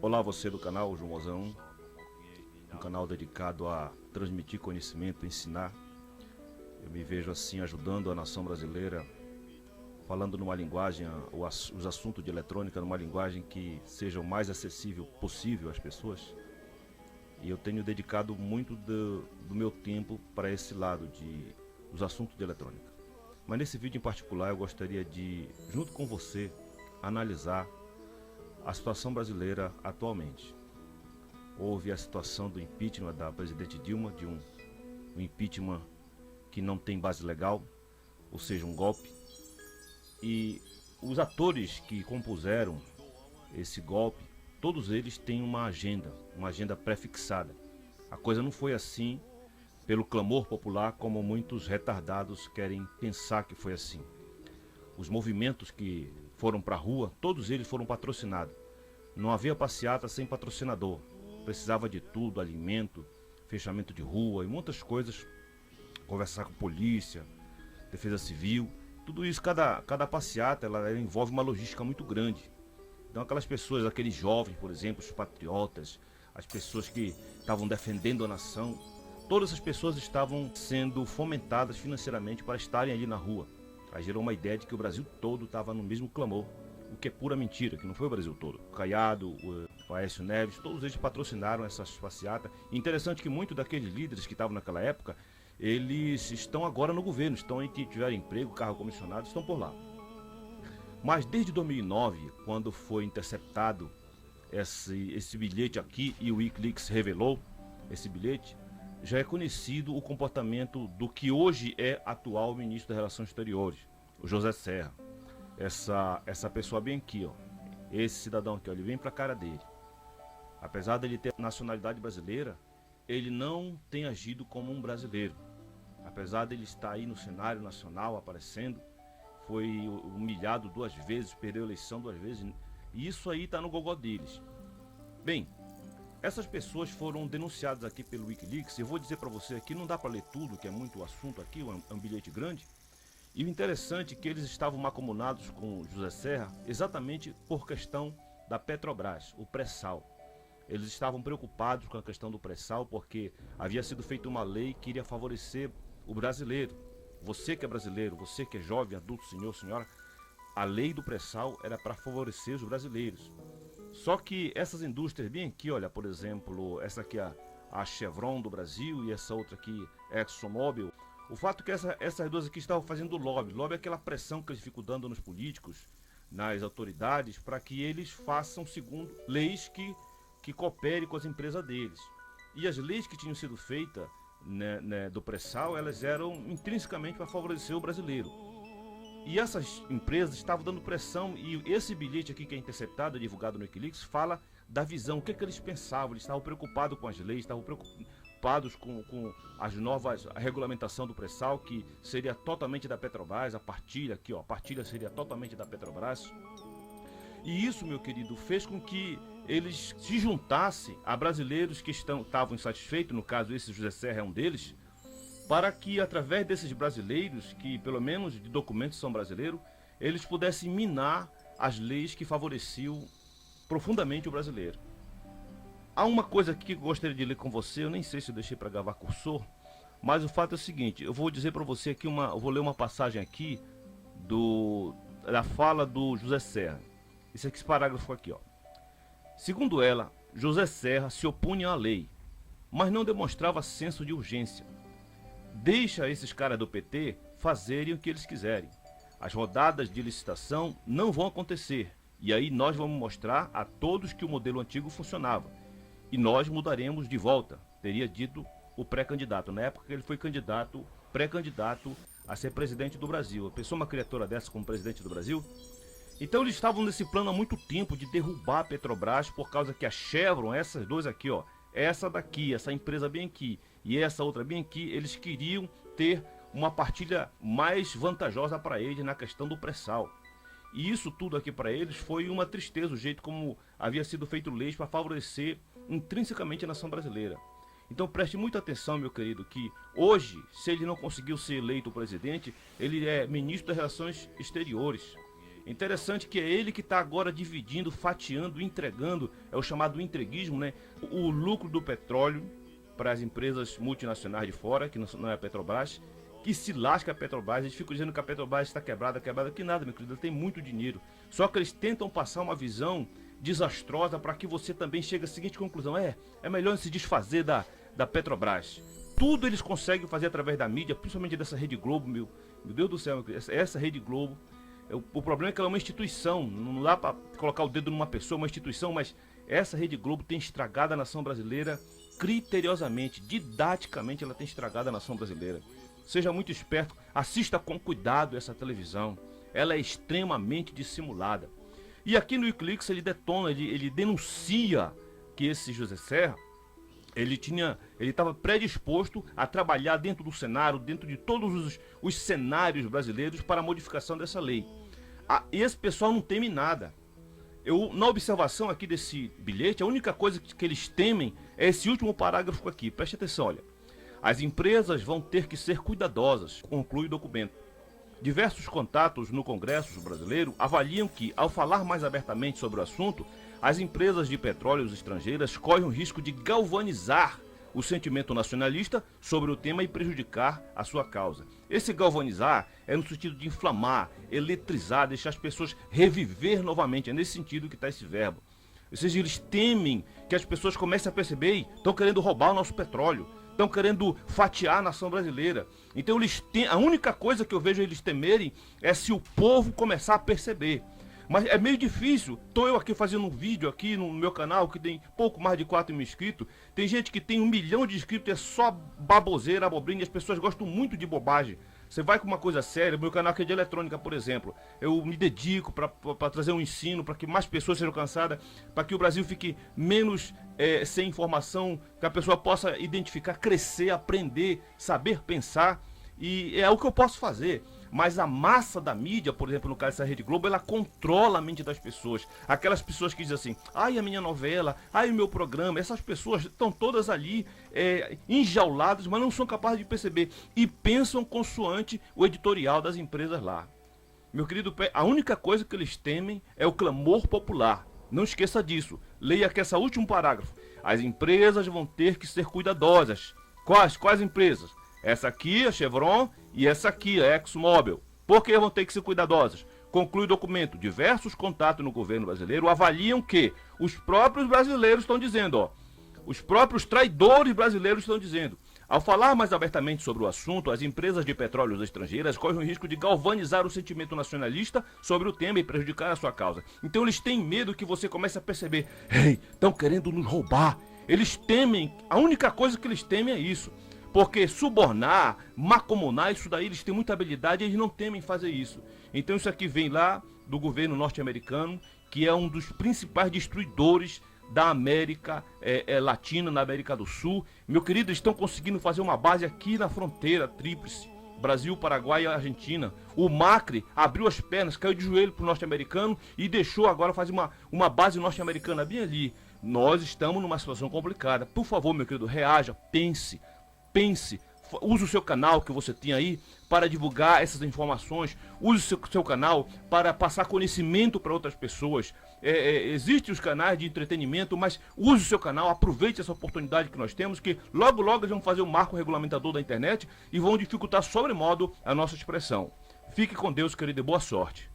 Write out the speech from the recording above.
Olá, você do canal João Mozão, um canal dedicado a transmitir conhecimento, ensinar. Eu me vejo assim ajudando a nação brasileira, falando numa linguagem, os assuntos de eletrônica numa linguagem que seja o mais acessível possível às pessoas. E eu tenho dedicado muito do meu tempo para esse lado dos assuntos de eletrônica. Mas nesse vídeo em particular eu gostaria de, junto com você, analisar a situação brasileira atualmente. Houve a situação do impeachment da presidente Dilma, de um impeachment que não tem base legal, ou seja, um golpe. E os atores que compuseram esse golpe, todos eles têm uma agenda pré-fixada. A coisa não foi assim pelo clamor popular, como muitos retardados querem pensar que foi assim. Os movimentos que foram para a rua, todos eles foram patrocinados. Não havia passeata sem patrocinador. Precisava de tudo, alimento, fechamento de rua e muitas coisas. Conversar com polícia, defesa civil, tudo isso, cada passeata, ela envolve uma logística muito grande. Então aquelas pessoas, aqueles jovens, por exemplo, os patriotas, as pessoas que estavam defendendo a nação, todas essas pessoas estavam sendo fomentadas financeiramente para estarem ali na rua. Aí gerou uma ideia de que o Brasil todo estava no mesmo clamor, o que é pura mentira, que não foi o Brasil todo. O Caiado, o Aécio Neves, todos eles patrocinaram essas passeatas. Interessante que muitos daqueles líderes que estavam naquela época, eles estão agora no governo, estão em que tiveram emprego, carro comissionado, estão por lá. Mas desde 2009, quando foi interceptado esse bilhete aqui e o Wikileaks revelou esse bilhete, já é conhecido o comportamento do que hoje é atual ministro das Relações Exteriores, o José Serra. Essa pessoa bem aqui, ó, esse cidadão aqui, ó, ele vem pra cara dele. Apesar dele ter nacionalidade brasileira, ele não tem agido como um brasileiro. Apesar dele estar aí no cenário nacional aparecendo, foi humilhado 2 vezes, perdeu a eleição 2 vezes, e isso aí tá no gogó deles. Bem, essas pessoas foram denunciadas aqui pelo Wikileaks. Eu vou dizer para você aqui, não dá para ler tudo, que é muito assunto aqui, é um bilhete grande. E o interessante é que eles estavam mancomunados com José Serra exatamente por questão da Petrobras, o pré-sal. Eles estavam preocupados com a questão do pré-sal porque havia sido feita uma lei que iria favorecer o brasileiro. Você que é brasileiro, você que é jovem, adulto, senhor, senhora, a lei do pré-sal era para favorecer os brasileiros. Só que essas indústrias bem aqui, olha, por exemplo, essa aqui é a Chevron do Brasil e essa outra aqui, ExxonMobil. O fato é que essas duas aqui estavam fazendo lobby. Lobby é aquela pressão que eles ficam dando nos políticos, nas autoridades, para que eles façam segundo leis que cooperem com as empresas deles. E as leis que tinham sido feitas do pré-sal, elas eram intrinsecamente para favorecer o brasileiro. E essas empresas estavam dando pressão, e esse bilhete aqui que é interceptado, divulgado no Wikileaks, fala da visão, o que eles pensavam. Eles estavam preocupados com as leis, estavam preocupados com as novas, a regulamentação do pré-sal, que seria totalmente da Petrobras, a partilha aqui, ó, a partilha seria totalmente da Petrobras. E isso, meu querido, fez com que eles se juntassem a brasileiros que estavam insatisfeitos, no caso esse José Serra é um deles, para que através desses brasileiros, que pelo menos de documentos são brasileiros, eles pudessem minar as leis que favoreciam profundamente o brasileiro. Há uma coisa aqui que eu gostaria de ler com você, eu nem sei se eu deixei para gravar cursor, mas o fato é o seguinte, eu vou dizer para você aqui eu vou ler uma passagem aqui da fala do José Serra. Esse parágrafo aqui, ó. Segundo ela, José Serra se opunha à lei, mas não demonstrava senso de urgência. Deixa esses caras do PT fazerem o que eles quiserem. As rodadas de licitação não vão acontecer. E aí nós vamos mostrar a todos que o modelo antigo funcionava. E nós mudaremos de volta, teria dito o pré-candidato. Na época ele foi pré-candidato a ser presidente do Brasil. Pensou uma criatura dessa como presidente do Brasil? Então eles estavam nesse plano há muito tempo de derrubar a Petrobras, por causa que a Chevron, essas duas aqui, ó, essa daqui, essa empresa bem aqui e essa outra bem aqui, eles queriam ter uma partilha mais vantajosa para eles na questão do pré-sal. E isso tudo aqui para eles foi uma tristeza, o jeito como havia sido feito leis para favorecer intrinsecamente a nação brasileira. Então preste muita atenção, meu querido, que hoje, se ele não conseguiu ser eleito presidente, ele é ministro das Relações Exteriores. Interessante que é ele que está agora dividindo, fatiando, entregando, é o chamado entreguismo, né? O lucro do petróleo para as empresas multinacionais de fora, que não é a Petrobras, que se lasca a Petrobras. Eles ficam dizendo que a Petrobras está quebrada, que nada, meu querido, ela tem muito dinheiro. Só que eles tentam passar uma visão desastrosa para que você também chegue à seguinte conclusão: é melhor se desfazer da Petrobras. Tudo eles conseguem fazer através da mídia, principalmente dessa Rede Globo, meu Deus do céu, essa Rede Globo. O problema é que ela é uma instituição, não dá para colocar o dedo numa pessoa, uma instituição, mas essa Rede Globo tem estragado a nação brasileira criteriosamente, didaticamente ela tem estragado a nação brasileira. Seja muito esperto, assista com cuidado essa televisão, ela é extremamente dissimulada. E aqui no Wikileaks ele detona, ele denuncia que esse José Serra, ele estava predisposto a trabalhar dentro do cenário, dentro de todos os cenários brasileiros para a modificação dessa lei. E esse pessoal não teme nada. Na observação aqui desse bilhete, a única coisa que eles temem é esse último parágrafo aqui. Preste atenção, olha. As empresas vão ter que ser cuidadosas, conclui o documento. Diversos contatos no Congresso brasileiro avaliam que, ao falar mais abertamente sobre o assunto, as empresas de petróleo estrangeiras correm o risco de galvanizar o sentimento nacionalista sobre o tema e prejudicar a sua causa. Esse galvanizar é no sentido de inflamar, eletrizar, deixar as pessoas reviver novamente. É nesse sentido que está esse verbo. Ou seja, eles temem que as pessoas comecem a perceber, estão querendo roubar o nosso petróleo, estão querendo fatiar a nação brasileira. Então a única coisa que eu vejo eles temerem é se o povo começar a perceber. Mas é meio difícil. Estou eu aqui fazendo um vídeo aqui no meu canal que tem pouco mais de 4 mil inscritos. Tem gente que tem 1 milhão de inscritos, é só baboseira, abobrinha, e as pessoas gostam muito de bobagem. Você vai com uma coisa séria, meu canal aqui é de eletrônica, por exemplo. Eu me dedico para trazer um ensino, para que mais pessoas sejam alcançadas, para que o Brasil fique menos sem informação, que a pessoa possa identificar, crescer, aprender, saber pensar. E é o que eu posso fazer. Mas a massa da mídia, por exemplo, no caso dessa Rede Globo, ela controla a mente das pessoas. Aquelas pessoas que dizem assim, ai, a minha novela, ai, o meu programa, essas pessoas estão todas ali enjauladas, mas não são capazes de perceber. E pensam consoante o editorial das empresas lá. Meu querido, a única coisa que eles temem é o clamor popular. Não esqueça disso. Leia aqui esse último parágrafo. As empresas vão ter que ser cuidadosas. Quais empresas? Essa aqui, a Chevron, e essa aqui, a ExxonMobil. Por que vão ter que ser cuidadosas? Conclui o documento. Diversos contatos no governo brasileiro avaliam que os próprios brasileiros estão dizendo, os próprios traidores brasileiros estão dizendo. Ao falar mais abertamente sobre o assunto, as empresas de petróleo estrangeiras correm o risco de galvanizar o sentimento nacionalista sobre o tema e prejudicar a sua causa. Então eles têm medo que você comece a perceber, estão querendo nos roubar. Eles temem, a única coisa que eles temem é isso. Porque subornar, macomunar, isso daí eles têm muita habilidade e eles não temem fazer isso. Então isso aqui vem lá do governo norte-americano, que é um dos principais destruidores da América Latina, na América do Sul. Meu querido, eles estão conseguindo fazer uma base aqui na fronteira tríplice, Brasil, Paraguai e Argentina. O Macri abriu as pernas, caiu de joelho para o norte-americano e deixou agora fazer uma base norte-americana bem ali. Nós estamos numa situação complicada. Por favor, meu querido, reaja, pense, use o seu canal que você tem aí para divulgar essas informações, use o seu canal para passar conhecimento para outras pessoas. Existem os canais de entretenimento, mas use o seu canal, aproveite essa oportunidade que nós temos, que logo eles vão fazer o marco regulamentador da internet e vão dificultar sobremodo a nossa expressão. Fique com Deus, querido, e boa sorte.